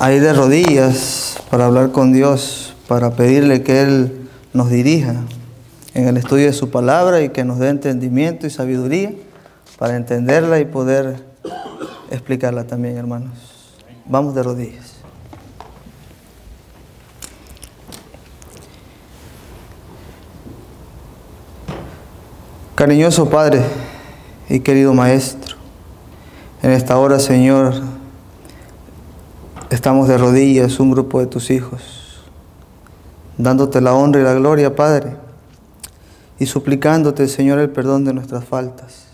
a ir de rodillas para hablar con Dios, para pedirle que Él nos dirija en el estudio de su palabra y que nos dé entendimiento y sabiduría para entenderla y poder explicarla también, hermanos. Vamos de rodillas. Cariñoso Padre y querido Maestro, en esta hora, Señor, estamos de rodillas, un grupo de tus hijos, dándote la honra y la gloria, Padre, y suplicándote, Señor, el perdón de nuestras faltas.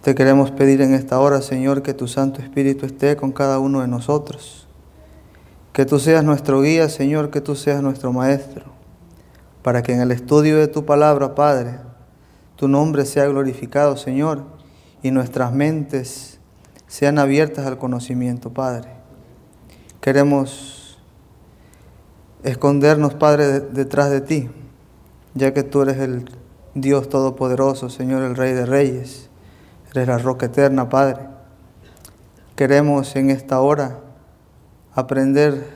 Te queremos pedir en esta hora, Señor, que tu Santo Espíritu esté con cada uno de nosotros, que tú seas nuestro guía, Señor, que tú seas nuestro Maestro, para que en el estudio de tu palabra, Padre, tu nombre sea glorificado, Señor, y nuestras mentes sean abiertas al conocimiento, Padre. Queremos escondernos, Padre, detrás de ti, ya que tú eres el Dios Todopoderoso, Señor, el Rey de Reyes, eres la roca eterna, Padre. Queremos en esta hora aprender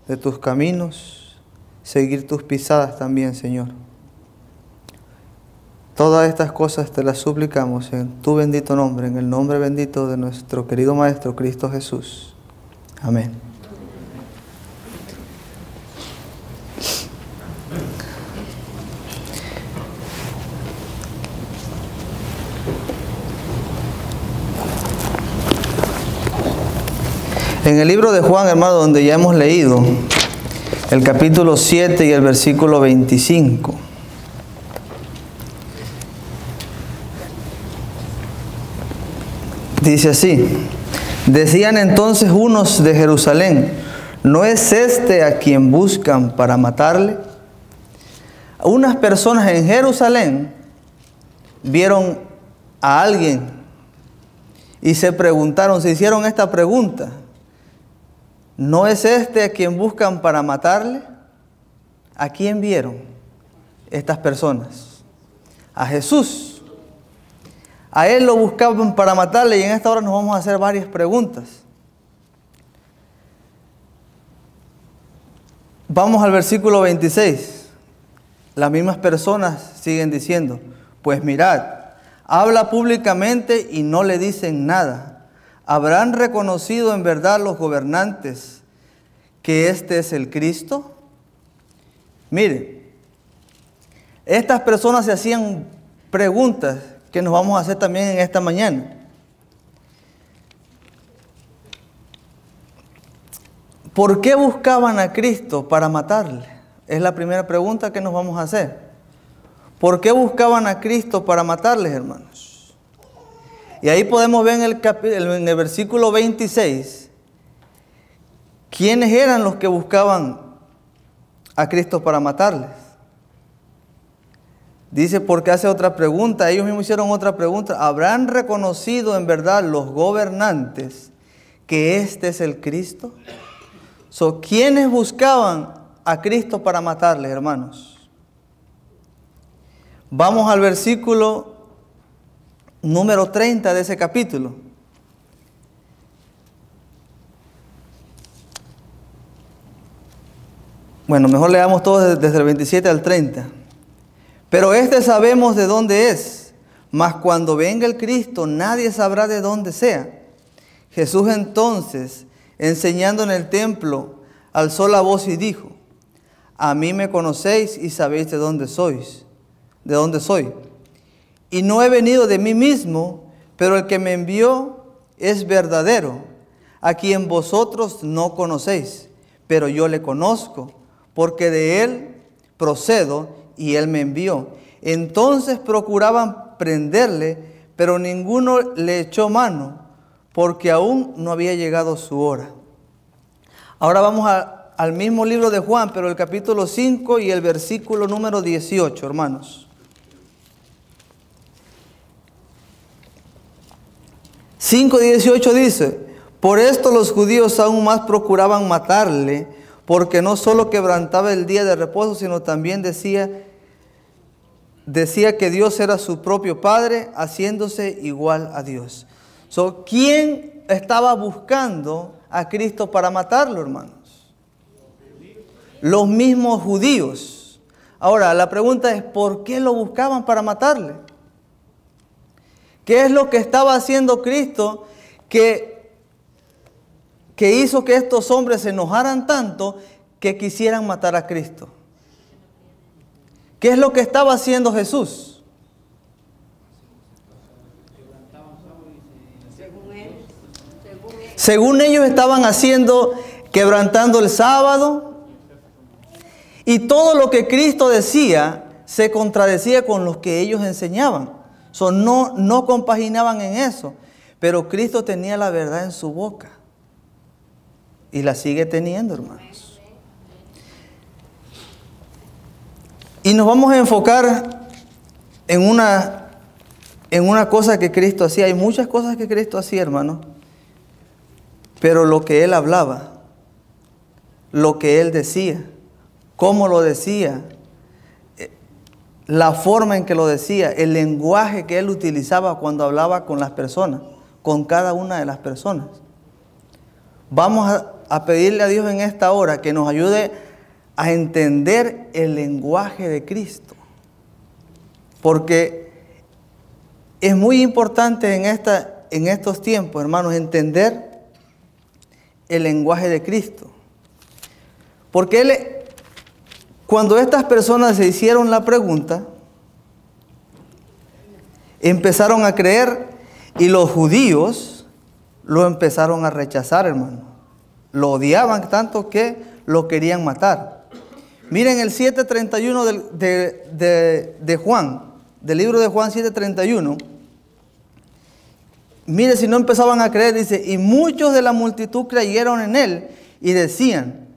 de tus caminos, seguir tus pisadas también, Señor. Todas estas cosas te las suplicamos en tu bendito nombre, en el nombre bendito de nuestro querido Maestro Cristo Jesús. Amén. En el libro de Juan, hermano, donde ya hemos leído el capítulo 7 y el versículo 25. Dice así: decían entonces unos de Jerusalén, ¿no es este a quien buscan para matarle? Unas personas en Jerusalén vieron a alguien y se preguntaron, se hicieron esta pregunta: ¿no es este a quien buscan para matarle? ¿A quién vieron estas personas? A Jesús. A Él lo buscaban para matarle, y en esta hora nos vamos a hacer varias preguntas. Vamos al versículo 26. Las mismas personas siguen diciendo: pues mirad, habla públicamente y no le dicen nada. ¿Habrán reconocido en verdad los gobernantes que este es el Cristo? Mire, estas personas se hacían preguntas que nos vamos a hacer también en esta mañana. ¿Por qué buscaban a Cristo para matarle? Es la primera pregunta que nos vamos a hacer. ¿Por qué buscaban a Cristo para matarles, hermanos? Y ahí podemos ver en el versículo 26, ¿quiénes eran los que buscaban a Cristo para matarles? Dice, porque hace otra pregunta, ellos mismos hicieron otra pregunta: ¿habrán reconocido en verdad los gobernantes que este es el Cristo? ¿Quiénes buscaban a Cristo para matarles, hermanos? Vamos al versículo número 30 de ese capítulo. Bueno, mejor leamos todos desde el 27 al 30. Pero este sabemos de dónde es, mas cuando venga el Cristo nadie sabrá de dónde sea. Jesús entonces, enseñando en el templo, alzó la voz y dijo: a mí me conocéis y sabéis de dónde sois, de dónde soy. Y no he venido de mí mismo, pero el que me envió es verdadero, a quien vosotros no conocéis, pero yo le conozco, porque de él procedo y él me envió. Entonces procuraban prenderle, pero ninguno le echó mano, porque aún no había llegado su hora. Ahora vamos al mismo libro de Juan, pero el capítulo 5 y el versículo número 18, hermanos. 5:18 dice: por esto los judíos aún más procuraban matarle, porque no solo quebrantaba el día de reposo, sino también decía que Dios era su propio Padre, haciéndose igual a Dios. ¿Quién estaba buscando a Cristo para matarlo, hermanos? Los mismos judíos. Ahora, la pregunta es, ¿por qué lo buscaban para matarle? ¿Qué es lo que estaba haciendo Cristo que hizo que estos hombres se enojaran tanto que quisieran matar a Cristo? ¿Qué es lo que estaba haciendo Jesús? Según ellos estaban haciendo, quebrantando el sábado, y todo lo que Cristo decía se contradecía con lo que ellos enseñaban. No compaginaban en eso, pero Cristo tenía la verdad en su boca y la sigue teniendo, hermanos. Y nos vamos a enfocar en una cosa que Cristo hacía. Hay muchas cosas que Cristo hacía, hermanos, pero lo que Él hablaba, lo que Él decía, cómo lo decía, la forma en que lo decía, el lenguaje que Él utilizaba cuando hablaba con las personas, con cada una de las personas. Vamos a pedirle a Dios en esta hora que nos ayude a entender el lenguaje de Cristo. Porque es muy importante en estos tiempos, hermanos, entender el lenguaje de Cristo. Porque cuando estas personas se hicieron la pregunta, empezaron a creer y los judíos lo empezaron a rechazar, hermano. Lo odiaban tanto que lo querían matar. Miren el 7:31 de Juan, del libro de Juan 7:31. Mire, si no empezaban a creer, dice, y muchos de la multitud creyeron en él y decían,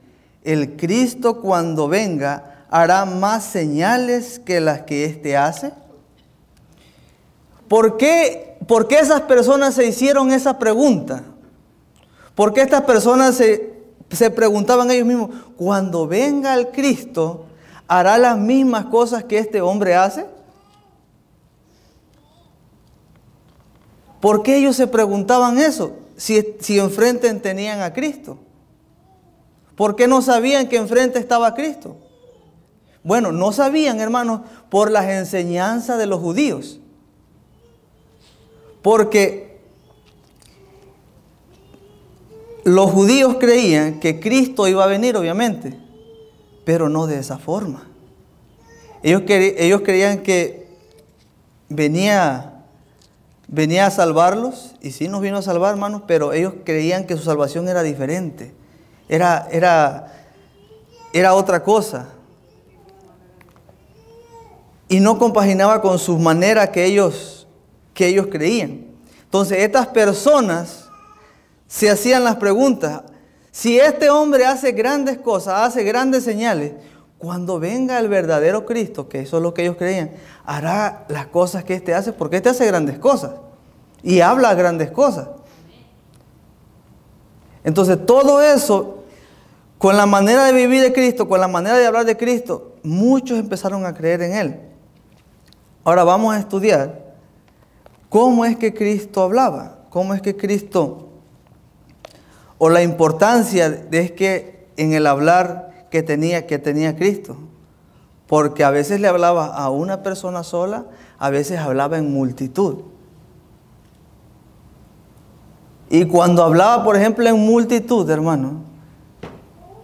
el Cristo cuando venga hará más señales que las que éste hace. ¿Por qué esas personas se hicieron esa pregunta? ¿Por qué estas personas se preguntaban ellos mismos, cuando venga el Cristo, hará las mismas cosas que este hombre hace? ¿Por qué ellos se preguntaban eso si enfrente tenían a Cristo? ¿Por qué no sabían que enfrente estaba Cristo? Bueno, no sabían, hermanos, por las enseñanzas de los judíos. Porque los judíos creían que Cristo iba a venir, obviamente, pero no de esa forma. Ellos creían que venía a salvarlos, y sí nos vino a salvar, hermanos, pero ellos creían que su salvación era diferente. Era otra cosa. Y no compaginaba con sus maneras que ellos creían. Entonces estas personas se hacían las preguntas, si este hombre hace grandes cosas, hace grandes señales, cuando venga el verdadero Cristo, que eso es lo que ellos creían, hará las cosas que éste hace, porque éste hace grandes cosas y habla grandes cosas. Entonces todo eso, con la manera de vivir de Cristo, con la manera de hablar de Cristo, muchos empezaron a creer en Él. Ahora vamos a estudiar cómo es que Cristo hablaba, cómo es que Cristo, o la importancia de que en el hablar que tenía Cristo. Porque a veces le hablaba a una persona sola, a veces hablaba en multitud. Y cuando hablaba, por ejemplo, en multitud, hermano,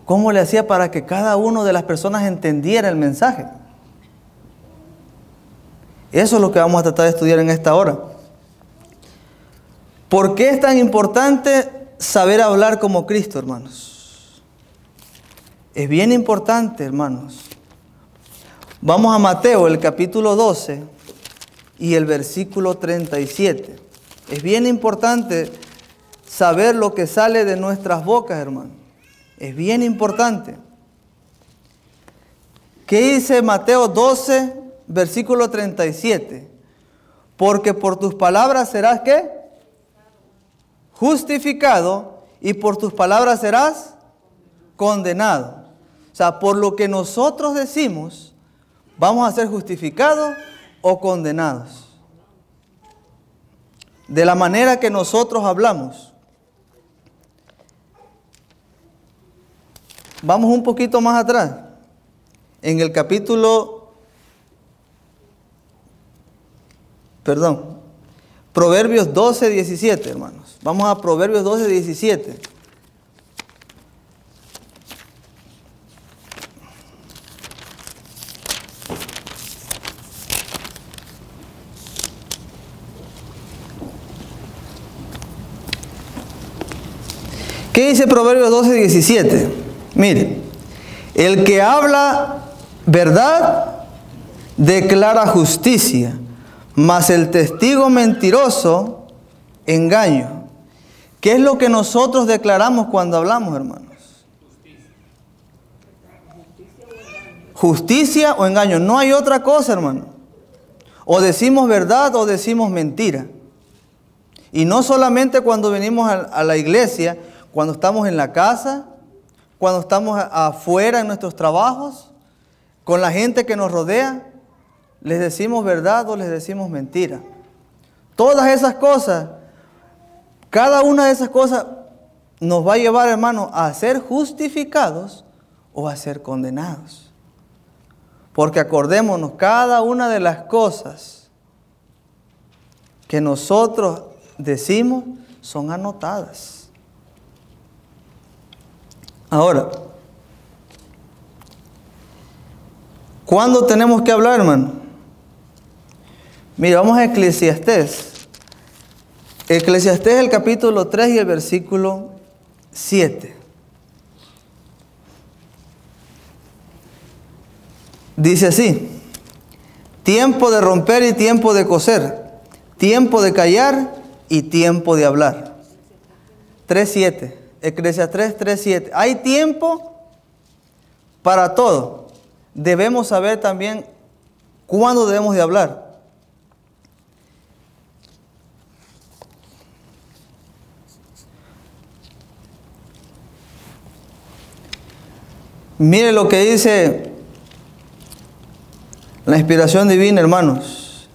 ¿cómo le hacía para que cada una de las personas entendiera el mensaje? Eso es lo que vamos a tratar de estudiar en esta hora. ¿Por qué es tan importante saber hablar como Cristo, hermanos? Es bien importante, hermanos. Vamos a Mateo, el capítulo 12 y el versículo 37. Es bien importante saber lo que sale de nuestras bocas, hermanos. Es bien importante. ¿Qué dice Mateo 12, versículo 37? Porque por tus palabras serás, ¿qué? Justificado, y por tus palabras serás condenado. O sea, por lo que nosotros decimos, vamos a ser justificados o condenados. De la manera que nosotros hablamos. Vamos un poquito más atrás. En el Proverbios 12, 17, hermanos. Vamos a Proverbios 12, 17. ¿Qué dice Proverbios 12, 17? Mire, el que habla verdad declara justicia, mas el testigo mentiroso engaño. ¿Qué es lo que nosotros declaramos cuando hablamos, hermanos? Justicia o engaño. No hay otra cosa, hermano. O decimos verdad o decimos mentira. Y no solamente cuando venimos a la iglesia, cuando estamos en la casa, cuando estamos afuera en nuestros trabajos, con la gente que nos rodea, les decimos verdad o les decimos mentira. Todas esas cosas, cada una de esas cosas nos va a llevar, hermano, a ser justificados o a ser condenados. Porque acordémonos, cada una de las cosas que nosotros decimos son anotadas. Ahora, ¿cuándo tenemos que hablar, hermano? Mira, vamos a Eclesiastés. Eclesiastés, el capítulo 3 y el versículo 7. Dice así: tiempo de romper y tiempo de coser, tiempo de callar y tiempo de hablar. 3:7. Eclesiastés 3:7. Hay tiempo para todo. Debemos saber también cuándo debemos de hablar. Mire lo que dice la inspiración divina, hermanos.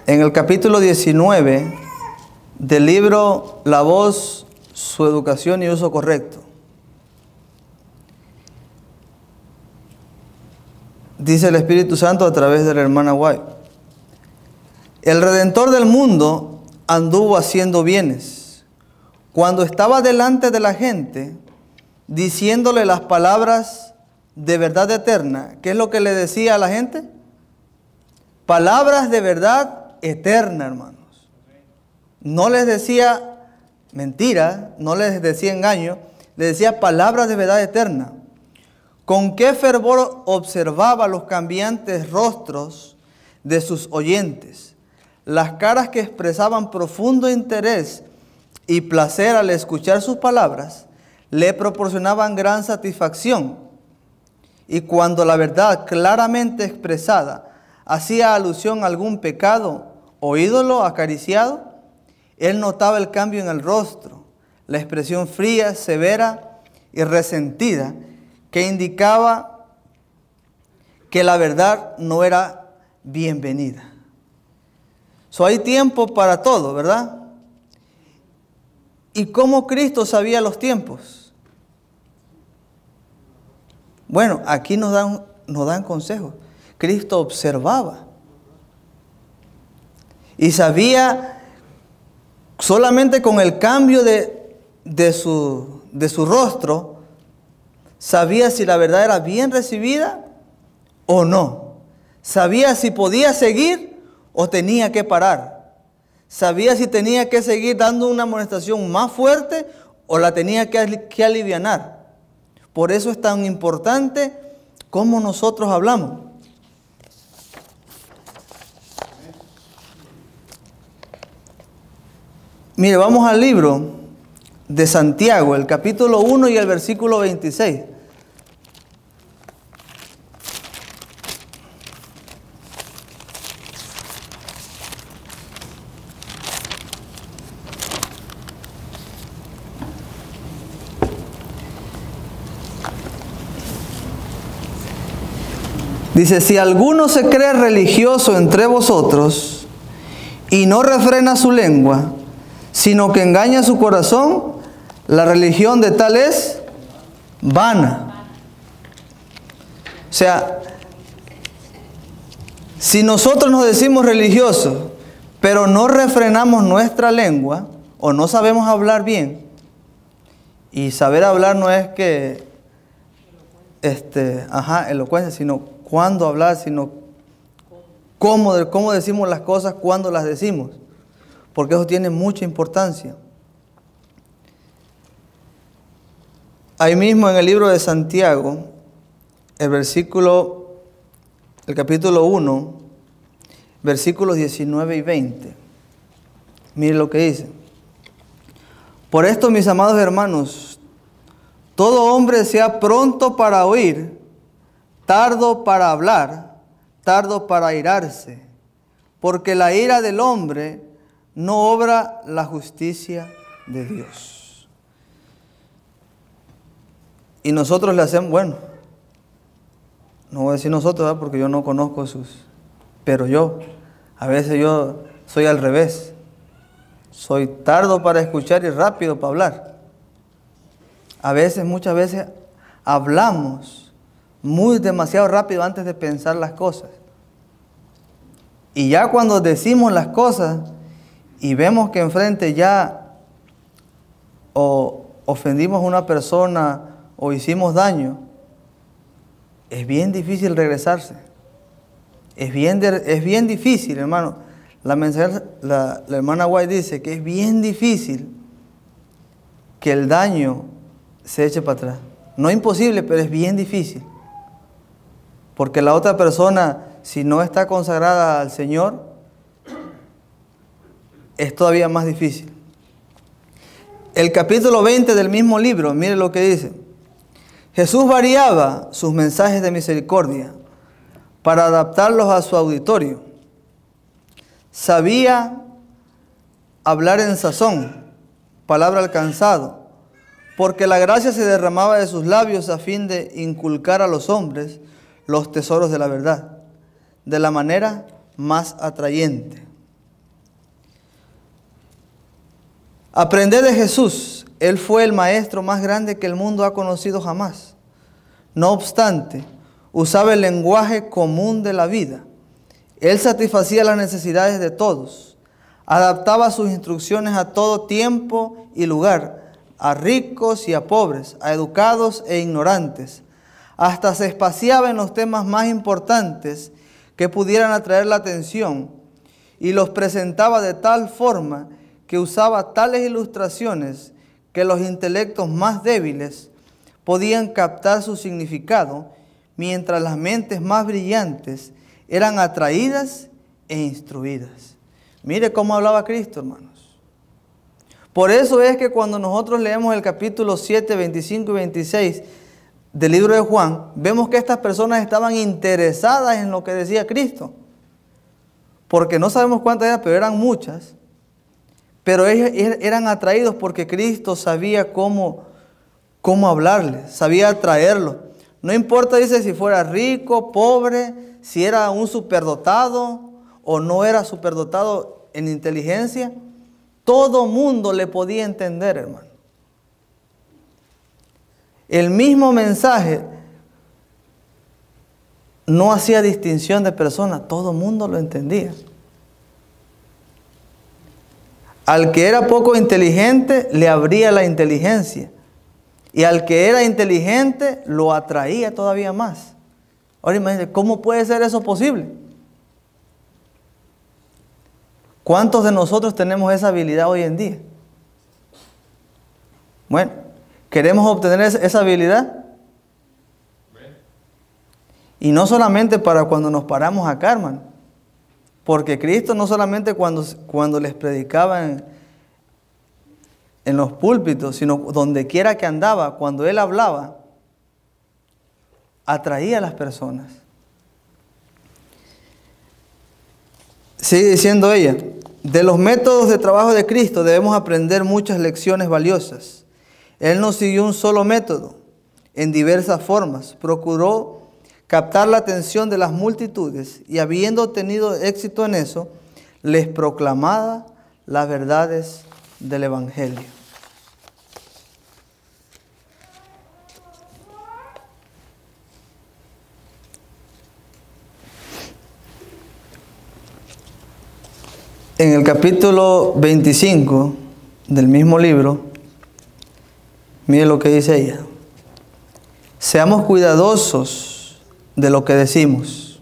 En el capítulo 19 del libro La Voz, su educación y uso correcto. Dice el Espíritu Santo a través de la hermana White: el Redentor del mundo anduvo haciendo bienes cuando estaba delante de la gente, diciéndole las palabras de verdad eterna. ¿Qué es lo que le decía a la gente? Palabras de verdad eterna, hermanos. No les decía mentira, no les decía engaño, les decía palabras de verdad eterna. Con qué fervor observaba los cambiantes rostros de sus oyentes, las caras que expresaban profundo interés y placer al escuchar sus palabras, le proporcionaban gran satisfacción. Y cuando la verdad claramente expresada hacía alusión a algún pecado o ídolo acariciado, él notaba el cambio en el rostro, la expresión fría, severa y resentida, que indicaba que la verdad no era bienvenida. Hay tiempo para todo, ¿verdad? ¿Y cómo Cristo sabía los tiempos? Bueno, aquí nos dan consejos. Cristo observaba y sabía. Solamente con el cambio de su rostro, sabía si la verdad era bien recibida o no. Sabía si podía seguir o tenía que parar. Sabía si tenía que seguir dando una amonestación más fuerte o la tenía que alivianar. Por eso es tan importante cómo nosotros hablamos. Mire, vamos al libro de Santiago, el capítulo 1 y el versículo 26. Dice: si alguno se cree religioso entre vosotros y no refrena su lengua, sino que engaña su corazón, la religión de tal es vana. O sea, si nosotros nos decimos religiosos, pero no refrenamos nuestra lengua o no sabemos hablar bien, y saber hablar no es que, elocuencia, sino cuándo hablar, sino cómo decimos las cosas, cuándo las decimos, porque eso tiene mucha importancia. Ahí mismo en el libro de Santiago, el capítulo 1, versículos 19 y 20. Mire lo que dice. Por esto, mis amados hermanos, todo hombre sea pronto para oír, tardo para hablar, tardo para airarse, porque la ira del hombre no obra la justicia de Dios. Y nosotros le hacemos, bueno, no voy a decir nosotros, ¿verdad? Porque yo no conozco pero a veces yo soy al revés. Soy tardo para escuchar y rápido para hablar. Muchas veces hablamos demasiado rápido antes de pensar las cosas. Y ya cuando decimos las cosas y vemos que enfrente ya o ofendimos a una persona o hicimos daño, es bien difícil regresarse. Es bien difícil, hermano. La hermana White dice que es bien difícil que el daño se eche para atrás. No es imposible, pero es bien difícil. Porque la otra persona, si no está consagrada al Señor, es todavía más difícil. El capítulo 20 del mismo libro, mire lo que dice. Jesús variaba sus mensajes de misericordia para adaptarlos a su auditorio. Sabía hablar en sazón, palabra alcanzado, porque la gracia se derramaba de sus labios a fin de inculcar a los hombres los tesoros de la verdad, de la manera más atrayente. Aprended de Jesús. Él fue el maestro más grande que el mundo ha conocido jamás. No obstante, usaba el lenguaje común de la vida. Él satisfacía las necesidades de todos. Adaptaba sus instrucciones a todo tiempo y lugar, a ricos y a pobres, a educados e ignorantes. Hasta se espaciaba en los temas más importantes que pudieran atraer la atención y los presentaba de tal forma que usaba tales ilustraciones que los intelectos más débiles podían captar su significado, mientras las mentes más brillantes eran atraídas e instruidas. Mire cómo hablaba Cristo, hermanos. Por eso es que cuando nosotros leemos el capítulo 7, 25 y 26 del libro de Juan, vemos que estas personas estaban interesadas en lo que decía Cristo. Porque no sabemos cuántas eran, pero eran muchas. Pero ellos eran atraídos porque Cristo sabía cómo hablarles, sabía atraerlos. No importa, dice, si fuera rico, pobre, si era un superdotado o no era superdotado en inteligencia, todo mundo le podía entender, hermano. El mismo mensaje no hacía distinción de personas, todo mundo lo entendía. Al que era poco inteligente, le abría la inteligencia. Y al que era inteligente, lo atraía todavía más. Ahora imagínense, ¿cómo puede ser eso posible? ¿Cuántos de nosotros tenemos esa habilidad hoy en día? Bueno, ¿queremos obtener esa habilidad? Y no solamente para cuando nos paramos acá, hermano. Porque Cristo no solamente cuando les predicaba en los púlpitos, sino donde quiera que andaba, cuando Él hablaba, atraía a las personas. Sigue diciendo ella, de los métodos de trabajo de Cristo debemos aprender muchas lecciones valiosas. Él no siguió un solo método, en diversas formas. Procuró captar la atención de las multitudes y habiendo tenido éxito en eso, les proclamaba las verdades del Evangelio. capítulo 25 del mismo libro, mire lo que dice ella. Seamos cuidadosos de lo que decimos.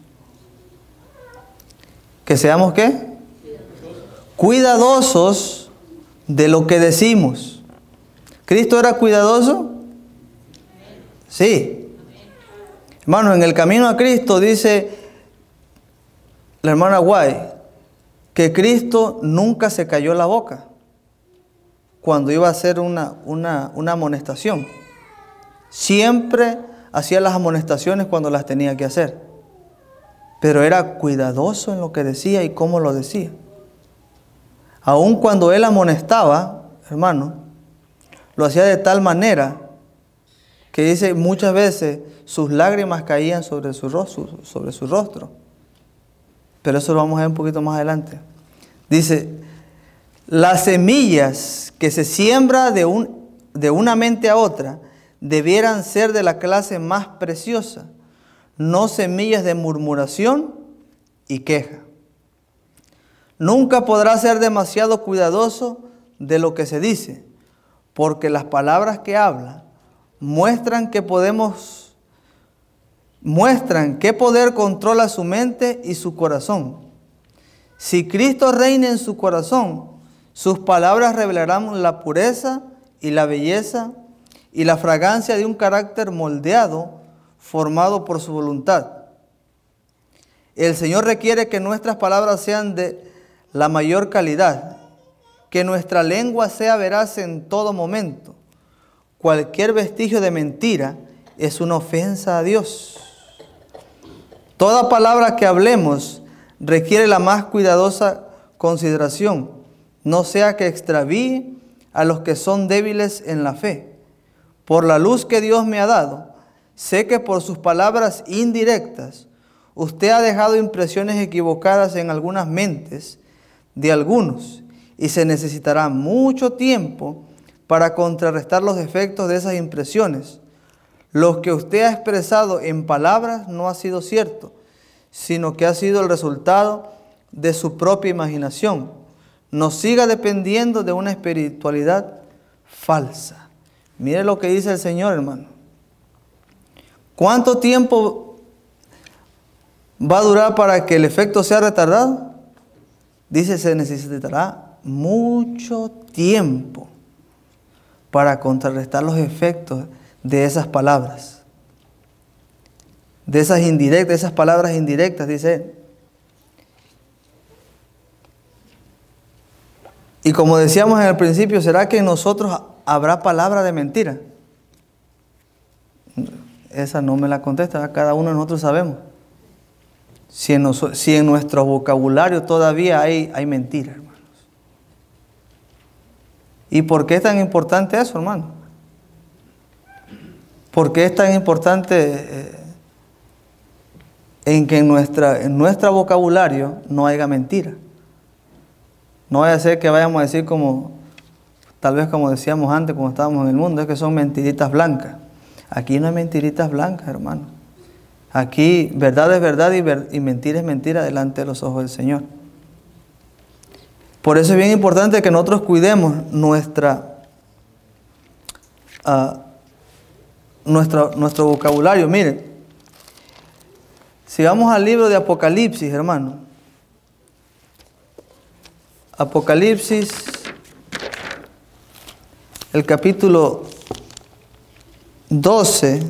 ¿Que seamos qué? Cuidadosos de lo que decimos. ¿Cristo era cuidadoso? Sí. Hermano, en el camino a Cristo dice la hermana Guay que Cristo nunca se cayó la boca cuando iba a hacer una amonestación. Siempre hacía las amonestaciones cuando las tenía que hacer. Pero era cuidadoso en lo que decía y cómo lo decía. Aun cuando él amonestaba, hermano, lo hacía de tal manera que dice muchas veces sus lágrimas caían sobre su rostro. Pero eso lo vamos a ver un poquito más adelante. Dice, las semillas que se siembra de una mente a otra debieran ser de la clase más preciosa, no semillas de murmuración y queja. Nunca podrá ser demasiado cuidadoso de lo que se dice, porque las palabras que habla muestran qué poder controla su mente y su corazón. Si Cristo reina en su corazón, sus palabras revelarán la pureza y la belleza y la fragancia de un carácter moldeado, formado por su voluntad. El Señor requiere que nuestras palabras sean de la mayor calidad, que nuestra lengua sea veraz en todo momento. Cualquier vestigio de mentira es una ofensa a Dios. Toda palabra que hablemos requiere la más cuidadosa consideración, no sea que extravíe a los que son débiles en la fe. Por la luz que Dios me ha dado, sé que por sus palabras indirectas, usted ha dejado impresiones equivocadas en algunas mentes de algunos, y se necesitará mucho tiempo para contrarrestar los efectos de esas impresiones. Lo que usted ha expresado en palabras no ha sido cierto, sino que ha sido el resultado de su propia imaginación. No siga dependiendo de una espiritualidad falsa. Mire lo que dice el Señor, hermano. ¿Cuánto tiempo va a durar para que el efecto sea retardado? Dice, se necesitará mucho tiempo para contrarrestar los efectos de esas palabras. De esas indirectas, esas palabras indirectas, dice él. Y como decíamos en el principio, ¿será que en nosotros habrá palabra de mentira? Esa no me la contesta, cada uno de nosotros sabemos. Si en nuestro vocabulario todavía hay mentira, hermanos. ¿Y por qué es tan importante eso, hermano? ¿Por qué es tan importante en que en nuestro vocabulario no haya mentira? No vaya a ser que vayamos a decir tal vez como decíamos antes cuando estábamos en el mundo, es que son mentiritas blancas. Aquí no hay mentiritas blancas, hermano. Aquí verdad es verdad y mentira es mentira delante de los ojos del Señor. Por eso es bien importante que nosotros cuidemos nuestro vocabulario. Miren, si vamos al libro de Apocalipsis, hermano. Apocalipsis, el capítulo 12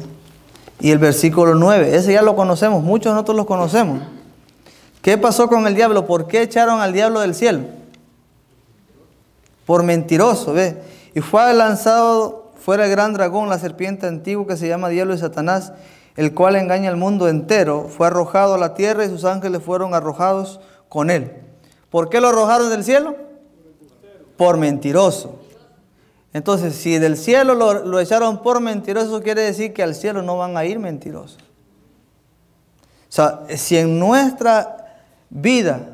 y el versículo 9. Ese ya lo conocemos, muchos de nosotros lo conocemos. ¿Qué pasó con el diablo? ¿Por qué echaron al diablo del cielo? Por mentiroso, ¿ves? Y fue lanzado fuera el gran dragón, la serpiente antigua que se llama Diablo y Satanás, el cual engaña al mundo entero. Fue arrojado a la tierra y sus ángeles fueron arrojados con él. ¿Por qué lo arrojaron del cielo? Por mentiroso. Entonces, si del cielo lo echaron por mentiroso, quiere decir que al cielo no van a ir mentirosos. O sea, si en nuestra vida,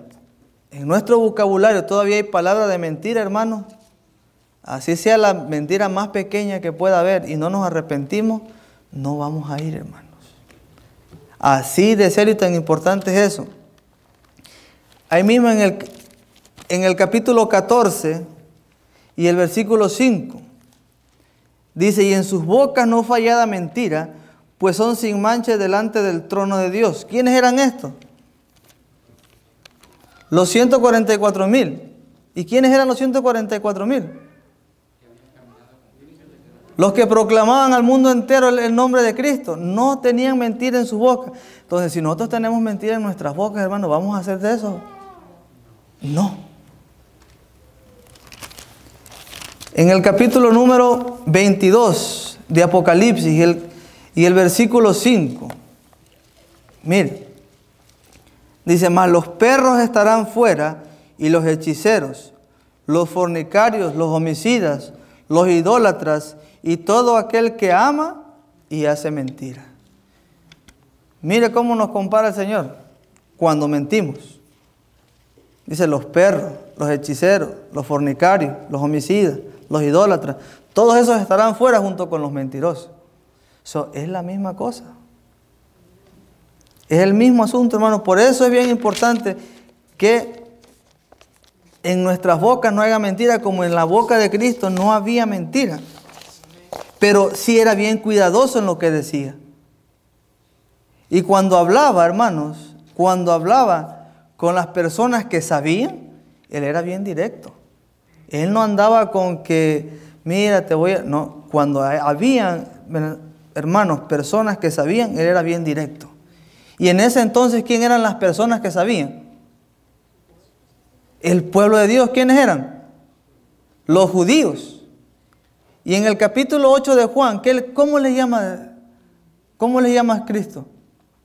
en nuestro vocabulario todavía hay palabras de mentira, hermanos, así sea la mentira más pequeña que pueda haber y no nos arrepentimos, no vamos a ir, hermanos. Así de serio y tan importante es eso. Ahí mismo en en el capítulo 14 y el versículo 5. Dice, y en sus bocas no fallada mentira, pues son sin mancha delante del trono de Dios. ¿Quiénes eran estos? Los 144,000. ¿Y quiénes eran los 144,000? Los que proclamaban al mundo entero el nombre de Cristo. No tenían mentira en su boca. Entonces, si nosotros tenemos mentira en nuestras bocas, hermano, ¿vamos a hacer de eso? No. En el capítulo número 22 de Apocalipsis y el versículo 5. Mire. Dice, mas los perros estarán fuera y los hechiceros, los fornicarios, los homicidas, los idólatras y todo aquel que ama y hace mentira. Mire cómo nos compara el Señor cuando mentimos. Dice los perros, los hechiceros, los fornicarios, los homicidas, los idólatras, todos esos estarán fuera junto con los mentirosos. Eso es la misma cosa. Es el mismo asunto, hermano. Por eso es bien importante que en nuestras bocas no haya mentira, como en la boca de Cristo no había mentira. Pero sí era bien cuidadoso en lo que decía. Y cuando hablaba, hermanos, cuando hablaba con las personas que sabían, él era bien directo. Él no andaba con que, mira, te voy a... No, cuando habían, hermanos, personas que sabían, él era bien directo. Y en ese entonces, ¿quién eran las personas que sabían? El pueblo de Dios. ¿Quiénes eran? Los judíos. Y en el capítulo 8 de Juan, ¿cómo le llama a Cristo?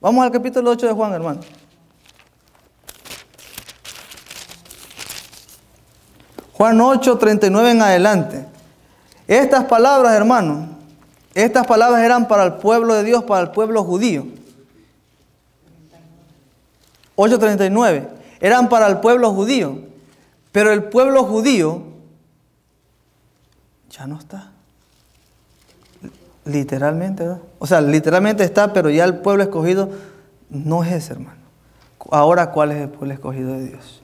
Vamos al capítulo 8 de Juan, hermano. Juan 8, 39 en adelante. Estas palabras, hermano, estas palabras eran para el pueblo de Dios, para el pueblo judío. 8:39, eran para el pueblo judío, pero el pueblo judío ya no está. Literalmente, ¿verdad? O sea, literalmente está, pero ya el pueblo escogido no es ese, hermano. Ahora, ¿cuál es el pueblo escogido de Dios?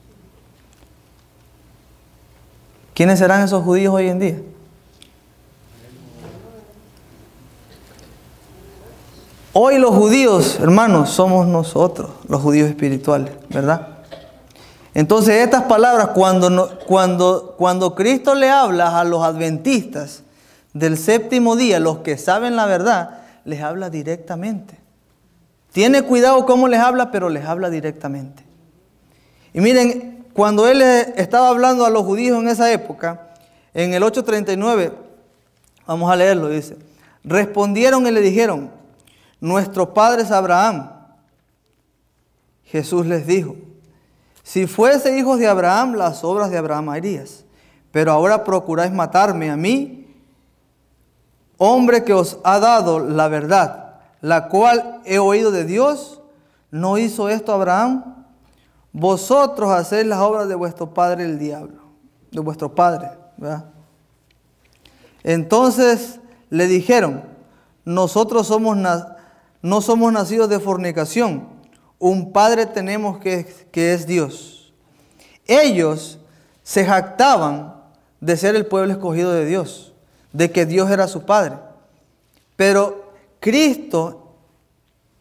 ¿Quiénes serán esos judíos hoy en día? Hoy los judíos, hermanos, somos nosotros, los judíos espirituales, ¿verdad? Entonces estas palabras, cuando Cristo le habla a los adventistas del séptimo día, los que saben la verdad, les habla directamente. Tiene cuidado cómo les habla, pero les habla directamente. Y miren, cuando él estaba hablando a los judíos en esa época, en el 8:39, vamos a leerlo, dice, respondieron y le dijeron, nuestro padre es Abraham. Jesús les dijo, si fuese hijos de Abraham, las obras de Abraham harías. Pero ahora procuráis matarme a mí, hombre que os ha dado la verdad, la cual he oído de Dios. ¿No hizo esto Abraham? Vosotros hacéis las obras de vuestro padre el diablo, de vuestro padre, ¿verdad? Entonces le dijeron, nosotros no somos nacidos de fornicación, un padre tenemos que es Dios. Ellos se jactaban de ser el pueblo escogido de Dios, de que Dios era su padre. Pero Cristo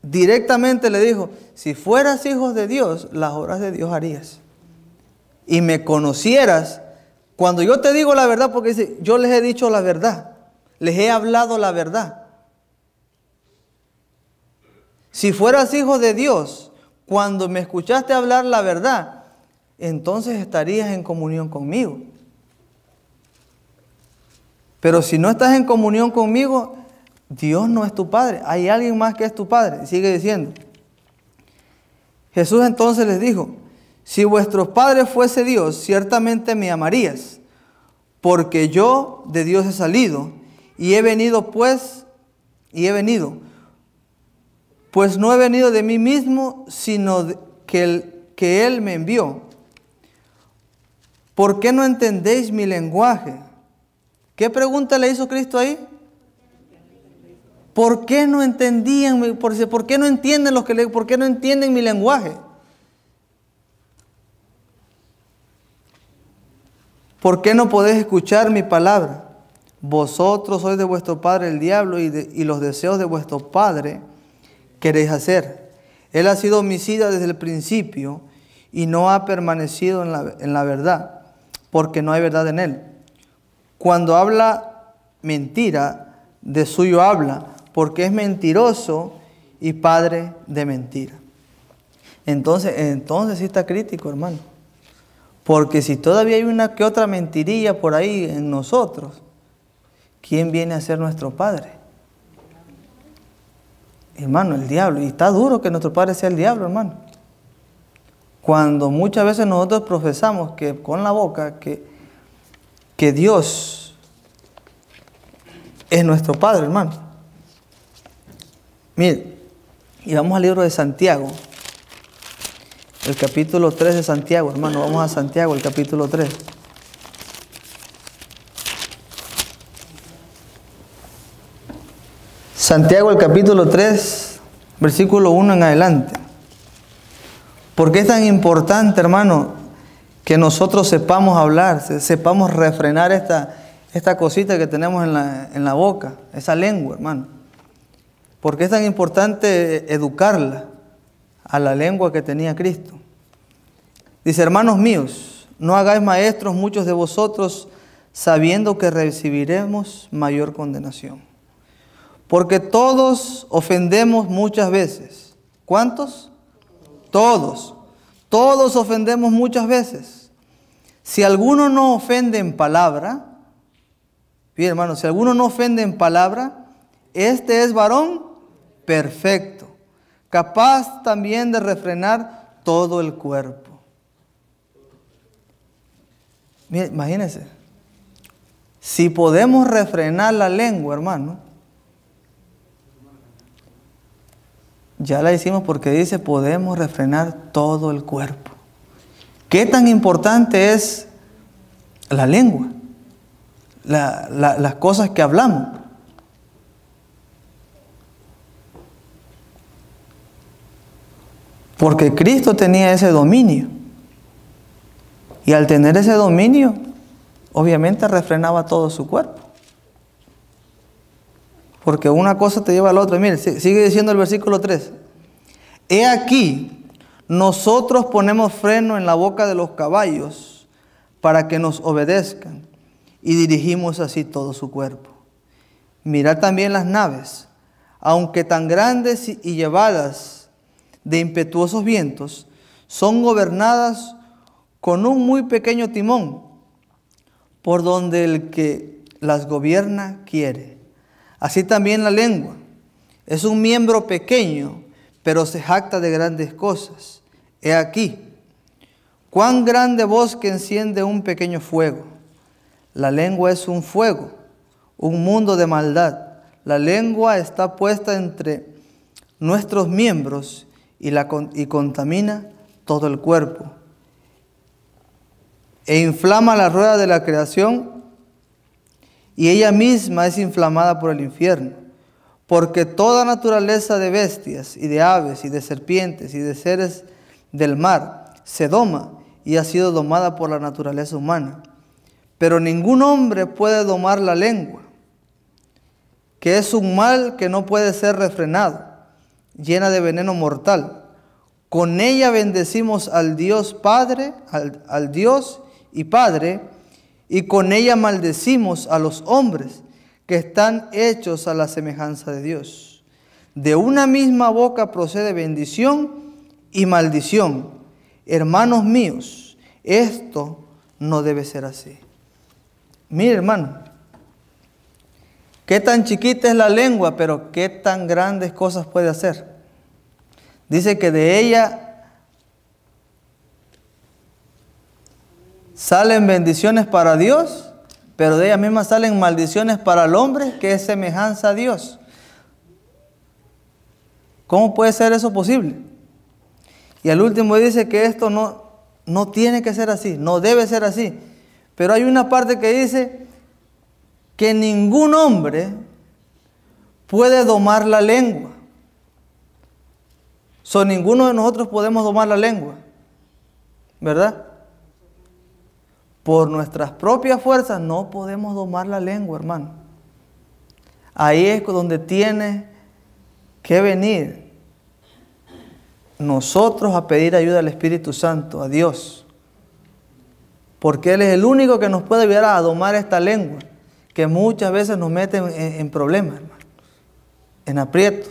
directamente le dijo, si fueras hijos de Dios, las obras de Dios harías. Y me conocieras, cuando yo te digo la verdad, porque dice, yo les he dicho la verdad, les he hablado la verdad. Si fueras hijo de Dios, cuando me escuchaste hablar la verdad, entonces estarías en comunión conmigo. Pero si no estás en comunión conmigo, Dios no es tu Padre. Hay alguien más que es tu Padre. Sigue diciendo. Jesús entonces les dijo, si vuestro Padre fuese Dios, ciertamente me amarías, porque yo de Dios he salido y he venido pues no he venido de mí mismo, sino que Él me envió. ¿Por qué no entendéis mi lenguaje? ¿Qué pregunta le hizo Cristo ahí? ¿Por qué no entendían? ¿Por qué no entienden por qué no entienden mi lenguaje? ¿Por qué no podéis escuchar mi palabra? Vosotros sois de vuestro padre el diablo y los deseos de vuestro padre queréis hacer. Él ha sido homicida desde el principio y no ha permanecido en la verdad, porque no hay verdad en él. Cuando habla mentira, de suyo habla, porque es mentiroso y padre de mentira. Entonces sí está crítico, hermano. Porque si todavía hay una que otra mentirilla por ahí en nosotros, ¿quién viene a ser nuestro padre? Hermano, el diablo. Y está duro que nuestro padre sea el diablo, hermano. Cuando muchas veces nosotros profesamos que con la boca que Dios es nuestro Padre, hermano. Mire, y vamos al libro de Santiago, el capítulo 3 de Santiago, hermano. Vamos a Santiago, el capítulo 3. Santiago, el capítulo 3, versículo 1 en adelante. ¿Por qué es tan importante, hermano, que nosotros sepamos hablar, sepamos refrenar esta cosita que tenemos en la boca, esa lengua, hermano? ¿Por qué es tan importante educarla a la lengua que tenía Cristo? Dice, hermanos míos, no hagáis maestros muchos de vosotros, sabiendo que recibiremos mayor condenación. Porque todos ofendemos muchas veces. ¿Cuántos? Todos. Todos ofendemos muchas veces. Si alguno no ofende en palabra, bien, hermano, si alguno no ofende en palabra, este es varón perfecto, capaz también de refrenar todo el cuerpo. Mire, imagínense, si podemos refrenar la lengua, hermano, ya la hicimos porque dice podemos refrenar todo el cuerpo. ¿Qué tan importante es la lengua? Las cosas que hablamos. Porque Cristo tenía ese dominio. Y al tener ese dominio, obviamente refrenaba todo su cuerpo. Porque una cosa te lleva a la otra. Mire, sigue diciendo el versículo 3. He aquí, nosotros ponemos freno en la boca de los caballos para que nos obedezcan y dirigimos así todo su cuerpo. Mirad también las naves, aunque tan grandes y llevadas de impetuosos vientos, son gobernadas con un muy pequeño timón, por donde el que las gobierna quiere. Así también la lengua es un miembro pequeño, pero se jacta de grandes cosas. He aquí, cuán grande bosque enciende un pequeño fuego. La lengua es un fuego, un mundo de maldad. La lengua está puesta entre nuestros miembros y contamina todo el cuerpo. E inflama la rueda de la creación, y ella misma es inflamada por el infierno, porque toda naturaleza de bestias y de aves y de serpientes y de seres del mar se doma y ha sido domada por la naturaleza humana. Pero ningún hombre puede domar la lengua, que es un mal que no puede ser refrenado, llena de veneno mortal. Con ella bendecimos al Dios Padre, al Dios y Padre, y con ella maldecimos a los hombres que están hechos a la semejanza de Dios. De una misma boca procede bendición y maldición. Hermanos míos, esto no debe ser así. Mire, hermano, qué tan chiquita es la lengua, pero qué tan grandes cosas puede hacer. Dice que de ella salen bendiciones para Dios, pero de ella misma salen maldiciones para el hombre que es semejanza a Dios. ¿Cómo puede ser eso posible? Y al último dice que esto no tiene que ser así, no debe ser así. Pero hay una parte que dice que ningún hombre puede domar la lengua. Ninguno de nosotros podemos domar la lengua, ¿verdad? por nuestras propias fuerzas no podemos domar la lengua, hermano. Ahí es donde tiene que venir nosotros a pedir ayuda al Espíritu Santo, a Dios. Porque Él es el único que nos puede ayudar a domar esta lengua, que muchas veces nos mete en problemas, hermano, en aprietos.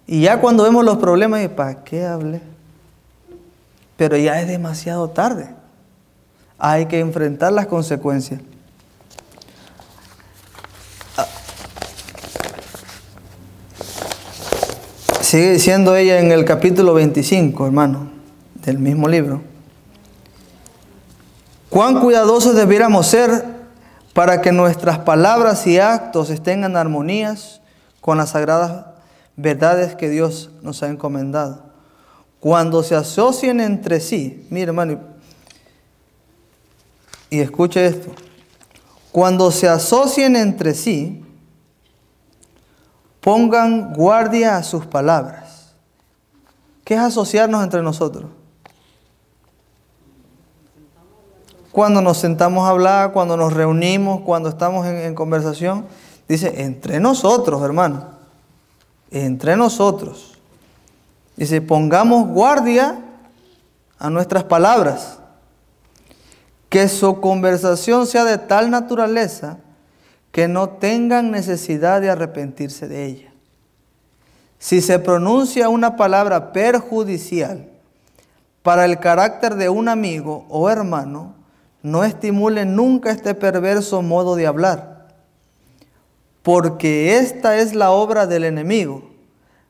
Y ya cuando vemos los problemas, ¿para qué hablé? Pero ya es demasiado tarde. Hay que enfrentar las consecuencias. Sigue diciendo ella en el capítulo 25, hermano, del mismo libro. Cuán cuidadosos debiéramos ser para que nuestras palabras y actos estén en armonías con las sagradas verdades que Dios nos ha encomendado. Cuando se asocien entre sí, mire, hermano, y escuche esto. Cuando se asocien entre sí, pongan guardia a sus palabras. ¿Qué es asociarnos entre nosotros? Cuando nos sentamos a hablar, cuando nos reunimos, cuando estamos en conversación, dice, entre nosotros, hermano, entre nosotros. Dice, pongamos guardia a nuestras palabras, que su conversación sea de tal naturaleza que no tengan necesidad de arrepentirse de ella. Si se pronuncia una palabra perjudicial para el carácter de un amigo o hermano, no estimulen nunca este perverso modo de hablar, porque esta es la obra del enemigo.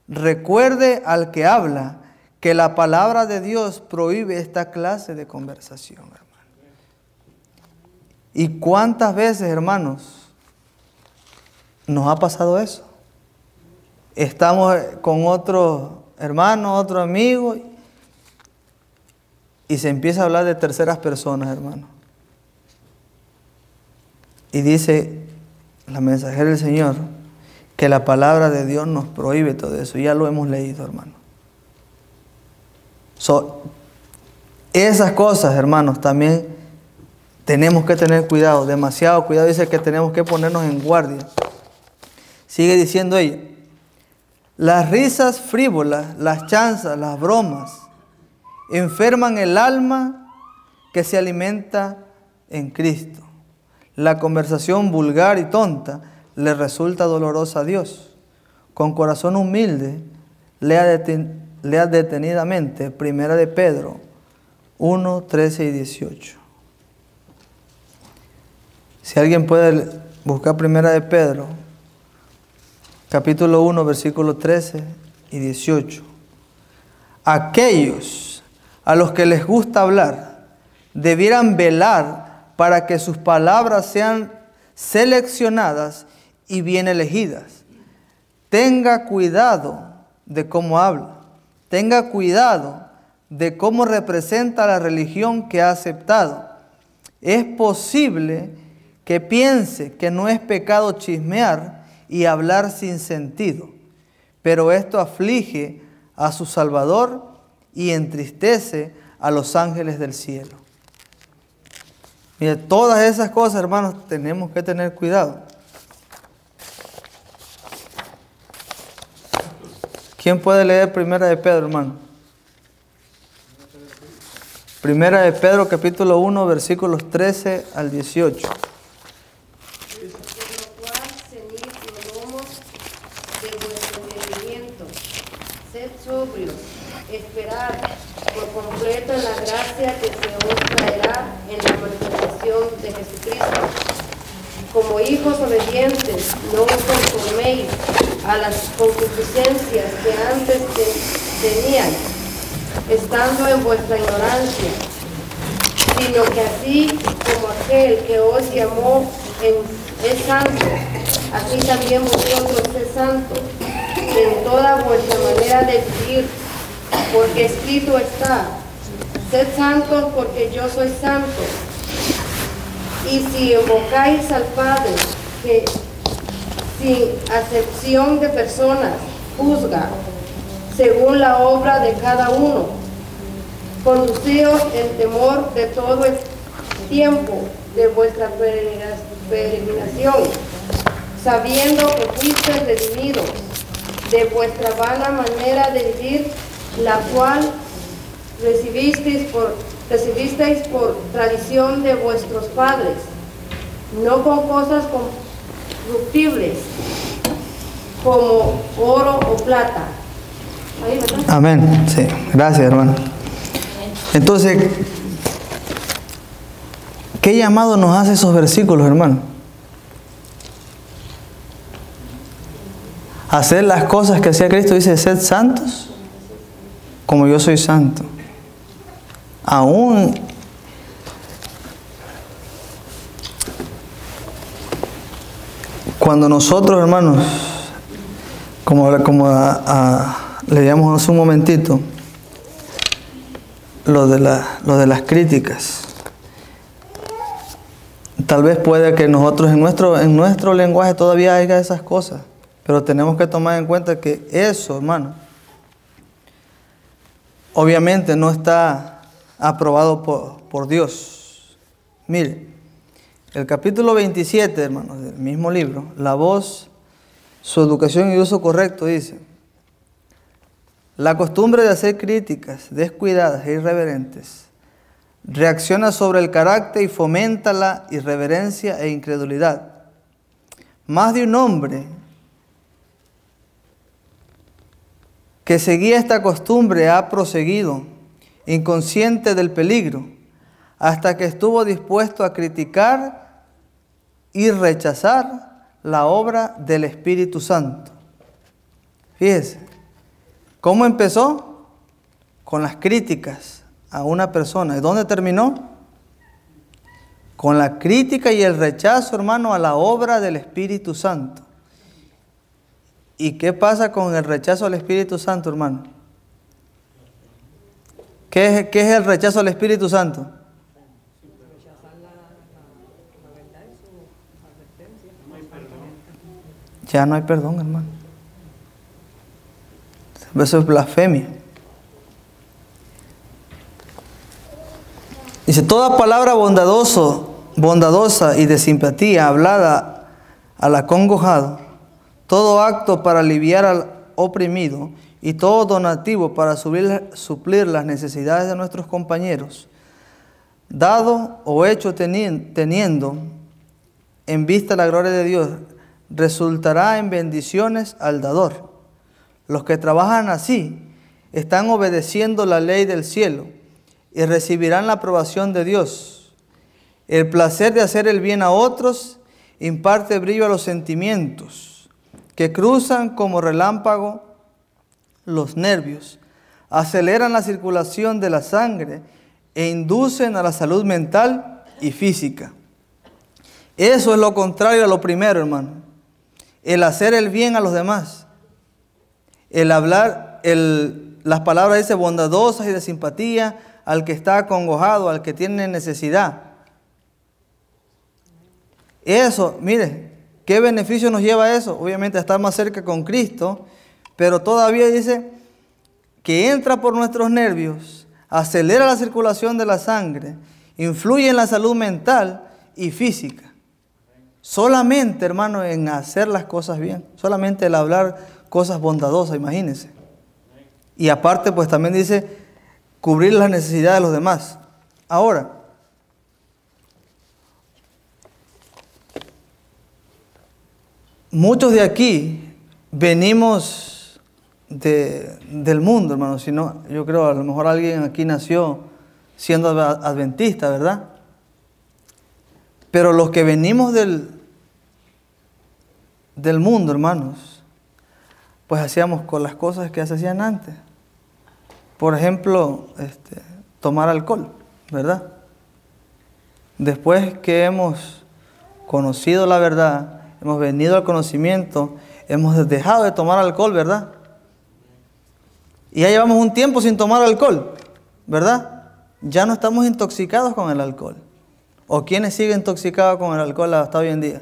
Recuerde al que habla que la palabra de Dios prohíbe esta clase de conversación, hermano. ¿Y cuántas veces, hermanos, nos ha pasado eso? Estamos con otro hermano, otro amigo, y se empieza a hablar de terceras personas, hermano. Y dice la mensajera del Señor que la palabra de Dios nos prohíbe todo eso. Ya lo hemos leído, hermano. Esas cosas, hermanos, también tenemos que tener cuidado, demasiado cuidado. Dice que tenemos que ponernos en guardia. Sigue diciendo ella, las risas frívolas, las chanzas, las bromas, enferman el alma que se alimenta en Cristo. La conversación vulgar y tonta le resulta dolorosa a Dios. Con corazón humilde, lea detenidamente 1 de Pedro 1, 13 y 18. Si alguien puede buscar 1 de Pedro, capítulo 1, versículos 13 y 18. Aquellos a los que les gusta hablar debieran velar para que sus palabras sean seleccionadas y bien elegidas. Tenga cuidado de cómo habla. Tenga cuidado de cómo representa la religión que ha aceptado. Es posible que piense que no es pecado chismear y hablar sin sentido, pero esto aflige a su Salvador y entristece a los ángeles del cielo. Mire, todas esas cosas, hermanos, tenemos que tener cuidado. ¿Quién puede leer 1 de Pedro, hermano? 1 de Pedro, capítulo 1, versículos 13 al 18. Esperad por completo en la gracia que se os traerá en la manifestación de Jesucristo. Como hijos obedientes, no os conforméis a las concupiscencias que antes teníais, estando en vuestra ignorancia, sino que así como aquel que os llamó es santo, así también vosotros sed santos en toda vuestra manera de vivir, porque escrito está, sed santos porque yo soy santo. Y si invocáis al Padre, que sin acepción de personas juzga según la obra de cada uno, conducíos en temor de todo tiempo de vuestra peregrinación, sabiendo que fuisteis redimidos de vuestra vana manera de vivir, la cual recibisteis por tradición de vuestros padres, no con cosas corruptibles como oro o plata. Ahí, ¿verdad? Amén. Sí, gracias, hermano. Entonces, ¿qué llamado nos hace esos versículos, hermano? Hacer las cosas que hacía Cristo. Dice, sed santos como yo soy santo. Aún cuando nosotros, hermanos, como leíamos hace un momentito, lo de las críticas, tal vez puede que nosotros en nuestro lenguaje todavía haya esas cosas, pero tenemos que tomar en cuenta que eso, hermano, obviamente no está aprobado por Dios. Mire, el capítulo 27, hermanos, del mismo libro, La Voz, su educación y uso correcto, dice: la costumbre de hacer críticas descuidadas e irreverentes reacciona sobre el carácter y fomenta la irreverencia e incredulidad. Más de un hombre que seguía esta costumbre ha proseguido, inconsciente del peligro, hasta que estuvo dispuesto a criticar y rechazar la obra del Espíritu Santo. Fíjese, ¿cómo empezó? Con las críticas a una persona. ¿Y dónde terminó? Con la crítica y el rechazo, hermano, a la obra del Espíritu Santo. ¿Y qué pasa con el rechazo al Espíritu Santo, hermano? ¿Qué es el rechazo al Espíritu Santo? Ya no hay perdón, hermano. Eso es blasfemia. Dice, toda palabra bondadosa y de simpatía hablada al acongojado, todo acto para aliviar al oprimido y todo donativo para suplir las necesidades de nuestros compañeros, dado o hecho teniendo en vista la gloria de Dios, resultará en bendiciones al dador. Los que trabajan así están obedeciendo la ley del cielo y recibirán la aprobación de Dios. El placer de hacer el bien a otros imparte brillo a los sentimientos, que cruzan como relámpago los nervios, aceleran la circulación de la sangre e inducen a la salud mental y física. Eso es lo contrario a lo primero, hermano. El hacer el bien a los demás. El hablar, las palabras dice bondadosas y de simpatía al que está acongojado, al que tiene necesidad. Eso, mire, ¿qué beneficio nos lleva eso? Obviamente a estar más cerca con Cristo, pero todavía dice que entra por nuestros nervios, acelera la circulación de la sangre, influye en la salud mental y física. Solamente, hermano, en hacer las cosas bien, solamente el hablar cosas bondadosas, imagínense. Y aparte, pues también dice cubrir las necesidades de los demás. Ahora, muchos de aquí venimos del mundo, hermano. Si no, yo creo a lo mejor alguien aquí nació siendo adventista, ¿verdad? Pero los que venimos del mundo, hermanos, pues hacíamos con las cosas que se hacían antes. Por ejemplo, tomar alcohol, ¿verdad? Después que hemos conocido la verdad, hemos venido al conocimiento, hemos dejado de tomar alcohol, ¿verdad? Y ya llevamos un tiempo sin tomar alcohol, ¿verdad? Ya no estamos intoxicados con el alcohol. ¿O quiénes siguen intoxicados con el alcohol hasta hoy en día?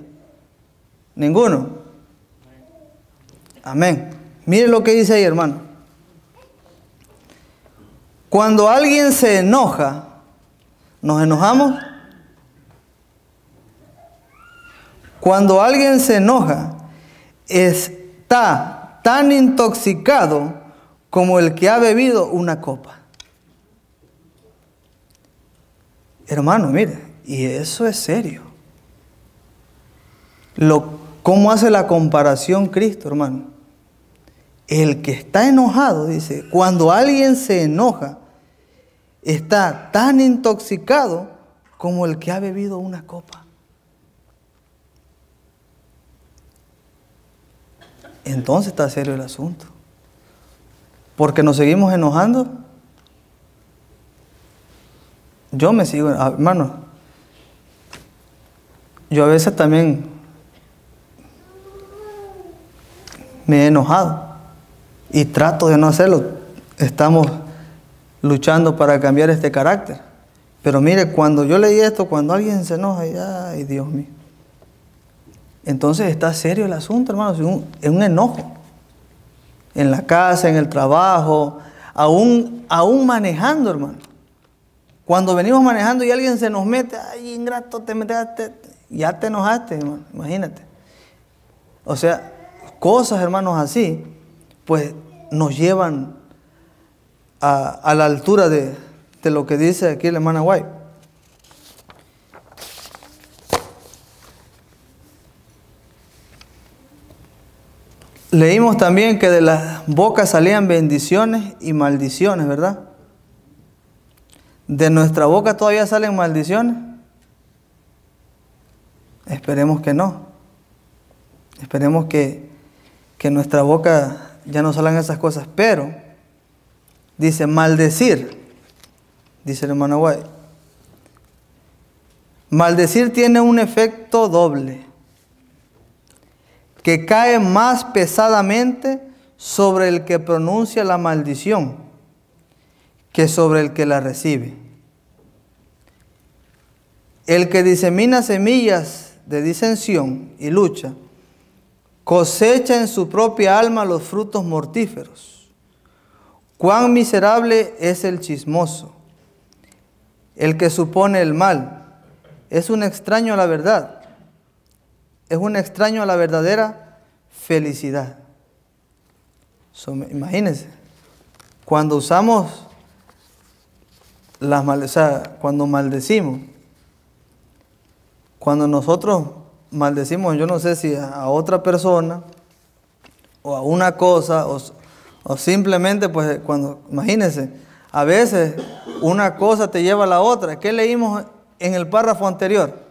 Ninguno. Amén. Mire lo que dice ahí, hermano. Cuando alguien se enoja, ¿nos enojamos? Cuando alguien se enoja, está tan intoxicado como el que ha bebido una copa. Hermano, mire, y eso es serio. ¿Cómo hace la comparación Cristo, hermano? El que está enojado, dice, cuando alguien se enoja, está tan intoxicado como el que ha bebido una copa. Entonces está serio el asunto. Porque nos seguimos enojando. Yo me sigo, hermano. Yo a veces también me he enojado y trato de no hacerlo. Estamos luchando para cambiar este carácter. Pero mire, cuando yo leí esto, cuando alguien se enoja, ay Dios mío. Entonces está serio el asunto, hermano. Es un enojo. En la casa, en el trabajo, aún manejando, hermano. Cuando venimos manejando y alguien se nos mete, ay ingrato, ya te enojaste, hermano. Imagínate. O sea, cosas, hermanos, así, pues nos llevan a la altura de lo que dice aquí la hermana White. Leímos también que de las bocas salían bendiciones y maldiciones, ¿verdad? ¿De nuestra boca todavía salen maldiciones? Esperemos que no. Esperemos que nuestra boca ya no salgan esas cosas. Pero, dice, maldecir, dice el hermano White. Maldecir tiene un efecto doble, que cae más pesadamente sobre el que pronuncia la maldición que sobre el que la recibe. El que disemina semillas de disensión y lucha, cosecha en su propia alma los frutos mortíferos. Cuán miserable es el chismoso, el que supone el mal, es un extraño a la verdad. Es un extraño a la verdadera felicidad. Imagínense, cuando usamos cuando maldecimos, cuando nosotros maldecimos, yo no sé si a otra persona o a una cosa o simplemente, pues, imagínense, a veces una cosa te lleva a la otra. ¿Qué leímos en el párrafo anterior?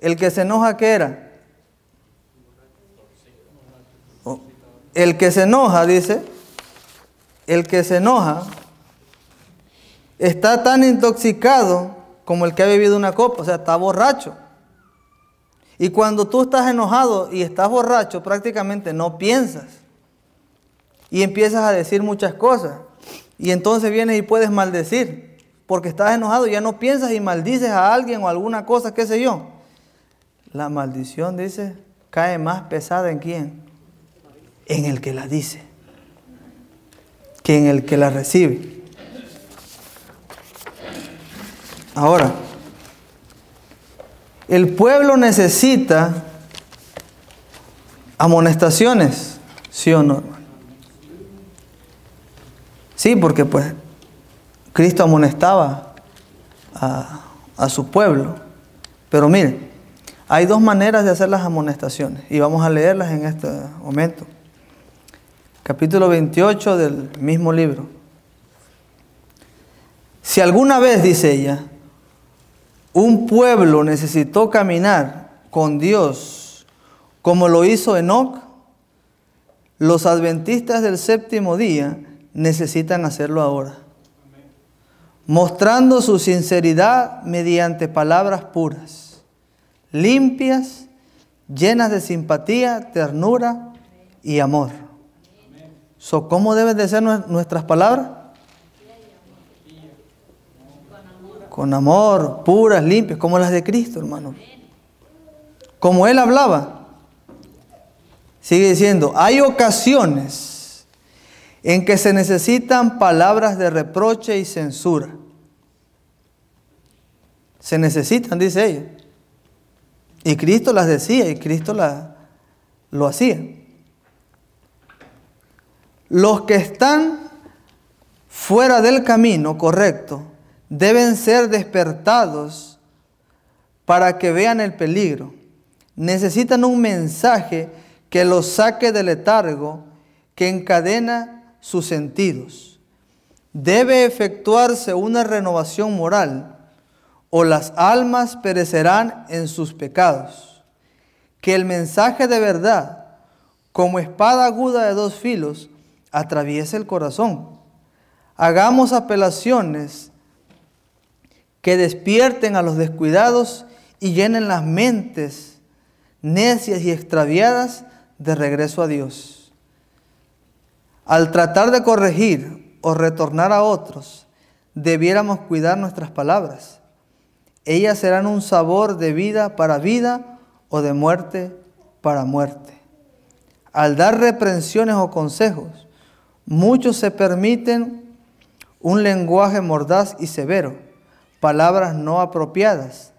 El que se enoja, ¿qué era? El que se enoja, dice, el que se enoja está tan intoxicado como el que ha bebido una copa, o sea, está borracho. Y cuando tú estás enojado y estás borracho, prácticamente no piensas. Y empiezas a decir muchas cosas. Y entonces vienes y puedes maldecir, porque estás enojado y ya no piensas y maldices a alguien o alguna cosa, qué sé yo. La maldición, dice, cae más pesada ¿en quién? En el que la dice, que en el que la recibe. Ahora, el pueblo necesita amonestaciones, ¿sí o no, hermano? Sí, porque pues Cristo amonestaba a su pueblo. Pero miren, hay dos maneras de hacer las amonestaciones y vamos a leerlas en este momento. Capítulo 28 del mismo libro. Si alguna vez, dice ella, un pueblo necesitó caminar con Dios como lo hizo Enoc, los adventistas del séptimo día necesitan hacerlo ahora, mostrando su sinceridad mediante palabras puras, limpias, llenas de simpatía, ternura y amor. ¿Cómo deben de ser nuestras palabras? Con amor, puras, limpias, como las de Cristo, hermano. Como Él hablaba. Sigue diciendo, hay ocasiones en que se necesitan palabras de reproche y censura. Se necesitan, dice ella. Y Cristo las decía y Cristo lo hacía. Los que están fuera del camino correcto deben ser despertados para que vean el peligro. Necesitan un mensaje que los saque del letargo que encadena sus sentidos. Debe efectuarse una renovación moral o las almas perecerán en sus pecados. Que el mensaje de verdad, como espada aguda de dos filos, atraviese el corazón. Hagamos apelaciones que despierten a los descuidados y llenen las mentes necias y extraviadas de regreso a Dios. Al tratar de corregir o retornar a otros, debiéramos cuidar nuestras palabras. Ellas serán un sabor de vida o de muerte para muerte. Al dar reprensiones o consejos, muchos se permiten un lenguaje mordaz y severo, palabras no apropiadas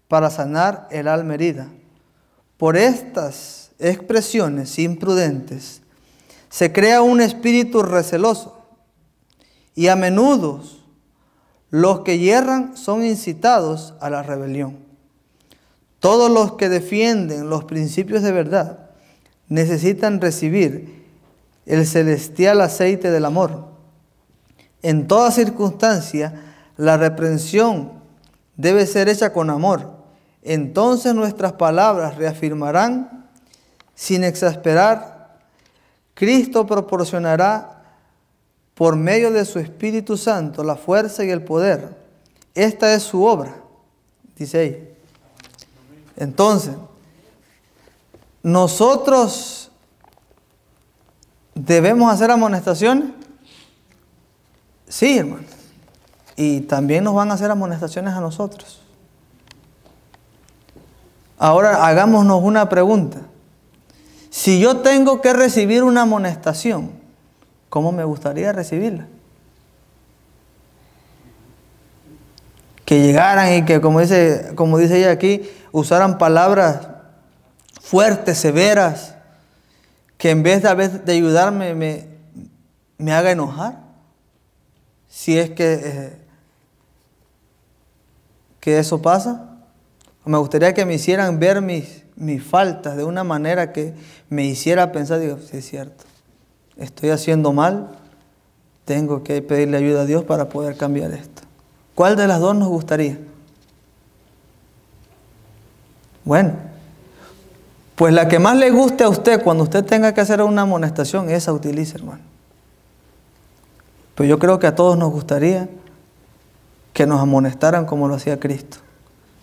para sanar el alma herida. Por estas expresiones imprudentes se crea un espíritu receloso y a menudo los que yerran son incitados a la rebelión. Todos los que defienden los principios de verdad necesitan recibir el celestial aceite del amor. En toda circunstancia, la reprensión debe ser hecha con amor. Entonces nuestras palabras reafirmarán sin exasperar. Cristo proporcionará por medio de su Espíritu Santo la fuerza y el poder. Esta es su obra, dice ella. Entonces, nosotros debemos hacer amonestaciones. Sí, hermano. Y también nos van a hacer amonestaciones a nosotros. Ahora hagámonos una pregunta. Si yo tengo que recibir una amonestación, ¿cómo me gustaría recibirla? Que llegaran y que, como dice ella aquí, usaran palabras fuertes, severas, que en vez de ayudarme me haga enojar. Si es que eso pasa. Me gustaría que me hicieran ver mis faltas de una manera que me hiciera pensar, digo, sí es cierto, estoy haciendo mal, tengo que pedirle ayuda a Dios para poder cambiar esto. ¿Cuál de las dos nos gustaría? Bueno, pues la que más le guste a usted cuando usted tenga que hacer una amonestación, esa utilice, hermano. Pero yo creo que a todos nos gustaría que nos amonestaran como lo hacía Cristo.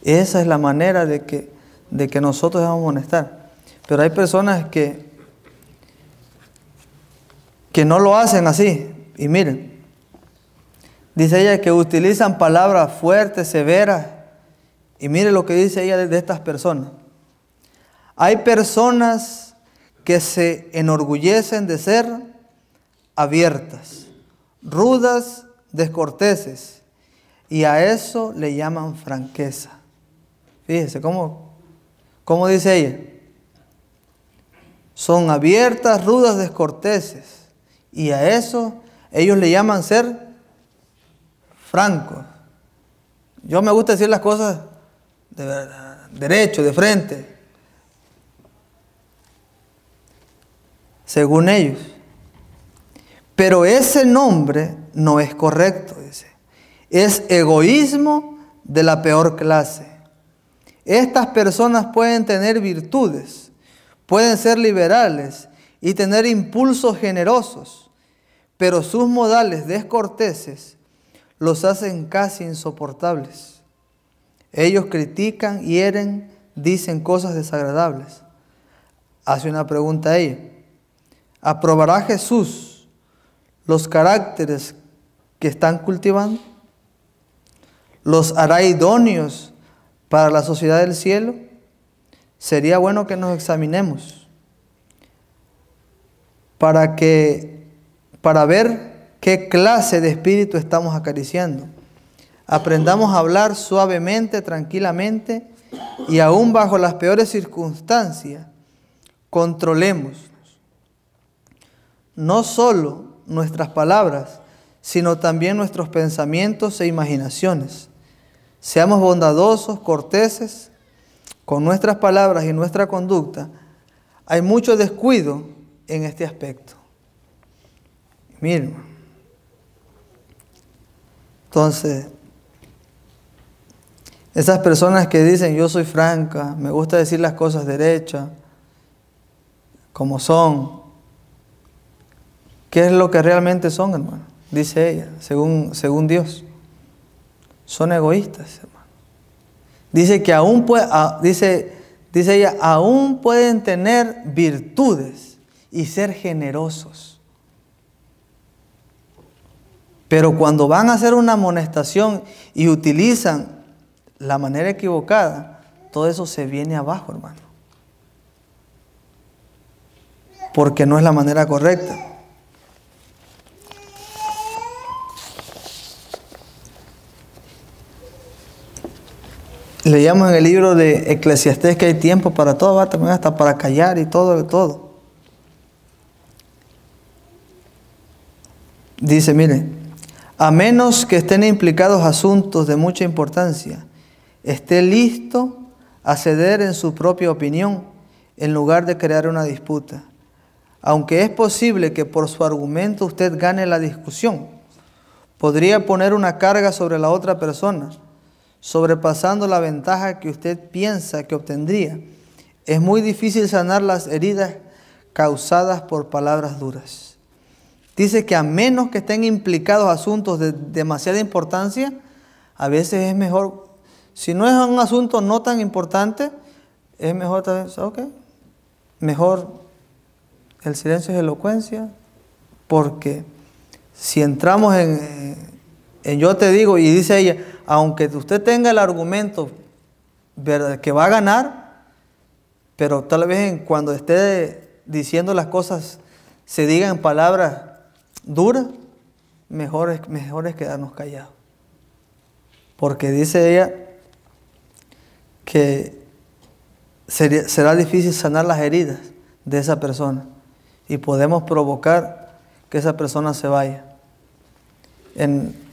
Esa es la manera de que nosotros debemos amonestar. Pero hay personas que no lo hacen así. Y miren, dice ella que utilizan palabras fuertes, severas. Y mire lo que dice ella de estas personas. Hay personas que se enorgullecen de ser abiertas, rudas, descorteses, y a eso le llaman franqueza. Fíjese cómo dice ella. Son abiertas, rudas, descorteses, y a eso ellos le llaman ser francos. Yo me gusta decir las cosas de verdad, derecho, de frente, según ellos. Pero ese nombre no es correcto, dice. Es egoísmo de la peor clase. Estas personas pueden tener virtudes, pueden ser liberales y tener impulsos generosos, pero sus modales descorteses los hacen casi insoportables. Ellos critican, hieren, dicen cosas desagradables. Hace una pregunta a ella. ¿Aprobará Jesús los caracteres que están cultivando? ¿Los hará idóneos para la sociedad del cielo? Sería bueno que nos examinemos para ver qué clase de espíritu estamos acariciando. Aprendamos a hablar suavemente, tranquilamente y aún bajo las peores circunstancias, controlemos no solo nuestras palabras, sino también nuestros pensamientos e imaginaciones. Seamos bondadosos, corteses con nuestras palabras y nuestra conducta. Hay mucho descuido en este aspecto. Miren, entonces, esas personas que dicen yo soy franca, me gusta decir las cosas derechas, como son, ¿qué es lo que realmente son, hermano? Dice ella, según Dios. Son egoístas, hermano. Dice que aún dice ella, aún pueden tener virtudes y ser generosos. Pero cuando van a hacer una amonestación y utilizan la manera equivocada, todo eso se viene abajo, hermano. Porque no es la manera correcta. Leíamos en el libro de Eclesiastés que hay tiempo para todo, ¿va? También hasta para callar y todo. Dice, mire, a menos que estén implicados asuntos de mucha importancia, esté listo a ceder en su propia opinión en lugar de crear una disputa. Aunque es posible que por su argumento usted gane la discusión, podría poner una carga sobre la otra persona, sobrepasando la ventaja que usted piensa que obtendría. Es muy difícil sanar las heridas causadas por palabras duras. Dice que a menos que estén implicados asuntos de demasiada importancia, a veces es mejor, si no es un asunto no tan importante, es mejor, mejor el silencio es elocuencia, porque si entramos en yo te digo, y dice ella, aunque usted tenga el argumento que va a ganar, pero tal vez cuando esté diciendo las cosas se digan palabras duras, mejor es quedarnos callados. Porque dice ella que será difícil sanar las heridas de esa persona y podemos provocar que esa persona se vaya. En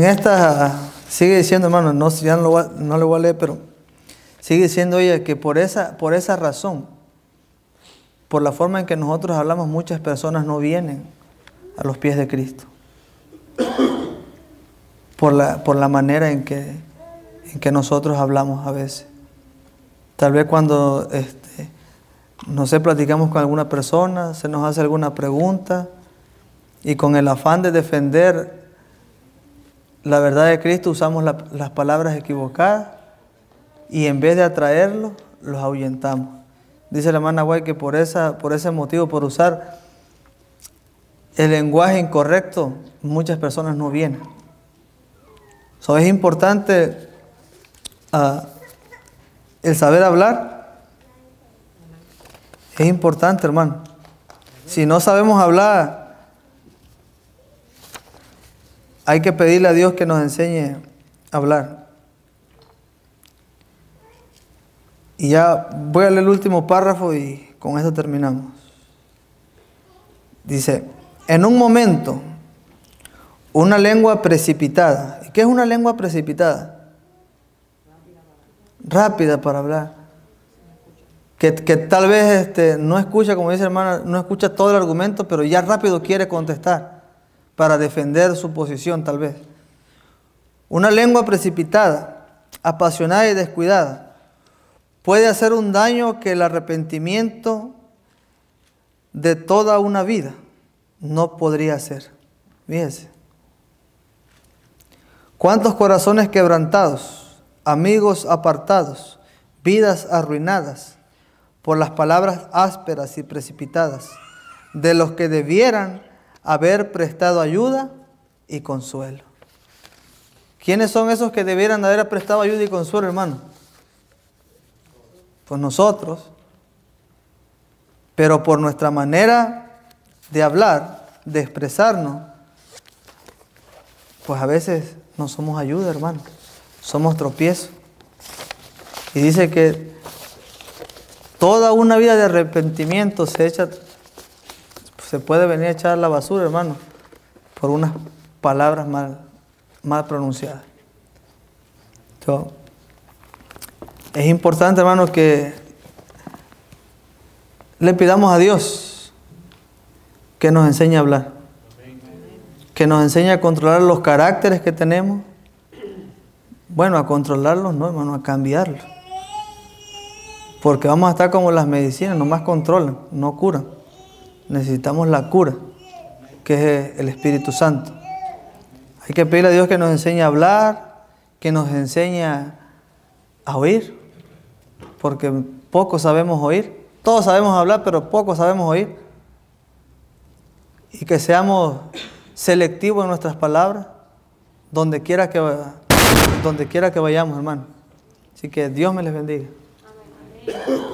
esta sigue diciendo, hermano, no le voy a leer, pero sigue diciendo ella que por esa razón, por la forma en que nosotros hablamos, muchas personas no vienen a los pies de Cristo. Por la manera en que nosotros hablamos a veces. Tal vez cuando, no sé, platicamos con alguna persona, se nos hace alguna pregunta y con el afán de defender la verdad de Cristo usamos las palabras equivocadas y en vez de atraerlos, los ahuyentamos. Dice la hermana Guay que por ese motivo, por usar el lenguaje incorrecto, muchas personas no vienen. Es importante el saber hablar. Es importante, hermano. Si no sabemos hablar, hay que pedirle a Dios que nos enseñe a hablar. Y ya voy a leer el último párrafo y con eso terminamos. Dice, en un momento, una lengua precipitada. ¿Y qué es una lengua precipitada? Rápida para hablar. Que tal vez no escucha, como dice la hermana, no escucha todo el argumento, pero ya rápido quiere contestar para defender su posición tal vez. Una lengua precipitada, apasionada y descuidada, puede hacer un daño que el arrepentimiento de toda una vida no podría hacer. Fíjense. ¿Cuántos corazones quebrantados, amigos apartados, vidas arruinadas por las palabras ásperas y precipitadas de los que debieran haber prestado ayuda y consuelo? ¿Quiénes son esos que debieran haber prestado ayuda y consuelo, hermano? Pues nosotros. Pero por nuestra manera de hablar, de expresarnos, pues a veces no somos ayuda, hermano. somos tropiezos. Y dice que toda una vida de arrepentimiento se puede venir a echar a la basura, hermano, por unas palabras mal pronunciadas. Entonces, es importante, hermano, que le pidamos a Dios que nos enseñe a hablar, que nos enseñe a controlar los caracteres que tenemos. Bueno, a controlarlos no, hermano, a cambiarlos. Porque vamos a estar como las medicinas, nomás controlan, no curan. Necesitamos la cura, que es el Espíritu Santo. Hay que pedirle a Dios que nos enseñe a hablar, que nos enseñe a oír, porque poco sabemos oír. Todos sabemos hablar, pero poco sabemos oír. Y que seamos selectivos en nuestras palabras, donde quiera que vayamos, hermano. Así que Dios me les bendiga. Amén.